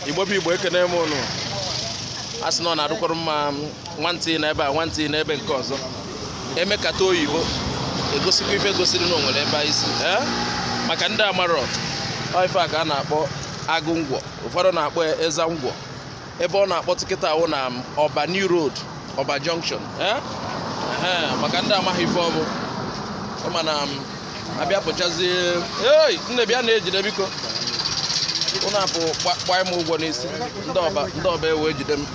Igbo bụ Igbo ekene m unu. A sị na ọ na-adụkwara mma nwantị n'ebe a nwantị n'ebe nke ọzọ. Emekata oyibo egosikwa ife gosiri na o nwere ebe anyị si. Maka ndị amarọ ife a ka a na-akpọ agụ ngwọ, ụfọdụ na-akpọ eza ngwọ. Ebe ọ na-akpọ tikịta awụ na Ọba New Road, Ọba Junction. Maka ndị amaghị ife ọ bụ. Mana abịa pụchazie nne bịa na-ejide biko ụnụ apụ gbaa m ụgwọ n'isi ndị ọba ewe jide m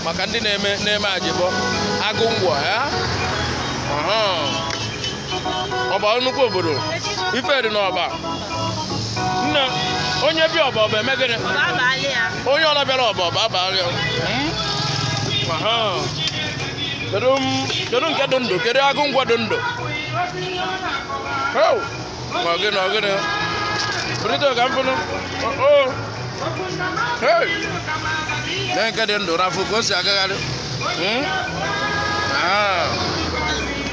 maka ndị na-eme ajịbọ agụ ngwọ ọba nnukwu obodo ife dị n'ọba nne onye bịa ọba eme gịnị onye ọla bịara ọba abalị kedu nke dị ndụ kedu agụ ngwọ dị ndụ Ogene. Bonito ka mfunu. Nke dị ndụ n'afọ ka o si agagharị.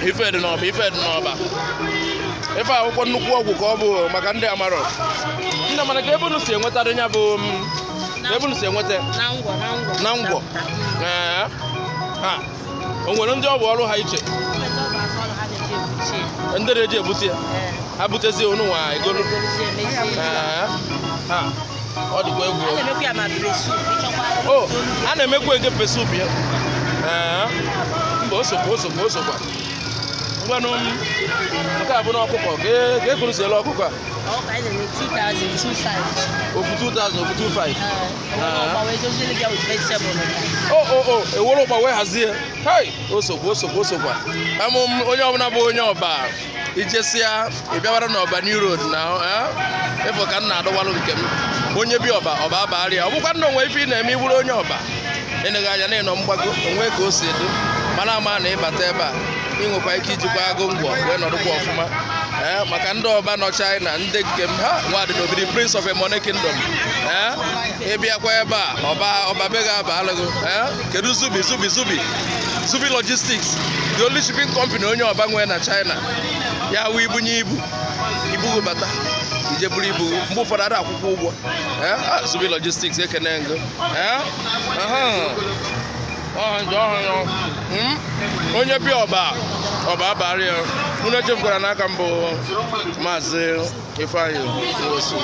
Ife dị n'ọba, Ife akwụkwọ nnukwu ọgwụ ka ọ bụ maka ndị amarọ. Ndị amara ka ebe unu si enweta ya bụ ebe unu si enweta na ngwọ. O nwere ndị ọ bụ ọrụ ha iche. Ndị na-eji ebute ya. Ha butezie onu nwa egolu. Ọ dịkwa egwu. A na-emekwa ege pesup ya. Mba osokwa. Ngwanụ nke a bụ n'ọkụkọ ka ekwurusiela ọkụkọ a. Ofu 2,000 ofu 2,500. Ewere ụgba wee hazie. Osokwa. Onye ọbụla bụ onye ọba ijesịa ịbịawara n'Ọba New Road na ịfụ ka m na-adọwalụ nke m onye bi ọba abalị ọ bụkwa ndị onwe ife ị na-eme iwuru onye ọba ịnịghị anya na ịnọ mgbago onwe ka o si edo mana ama na ịbata ebe a ịnwekwa ike ijikwa agụ ngwọ wee nọdụkwa ọfụma maka ndị ọba nọ China ndị nke m nwadị n'obiri Prince of Emone Kingdom ịbịakwa ebe a ọba be ga-aba alụgo kedu Zubi Logistics the only shipping company onye ọba nwee na China ya hụ ibunye ibu bata ije buru ibu mgbe ụfọdụ ada akwụkwọ ụgwọ Zubi Logistics ekene ngo onye bi ọba abalị ya unu echefukwara n'aka mbụ Maazị Ifeanyị Nwosu.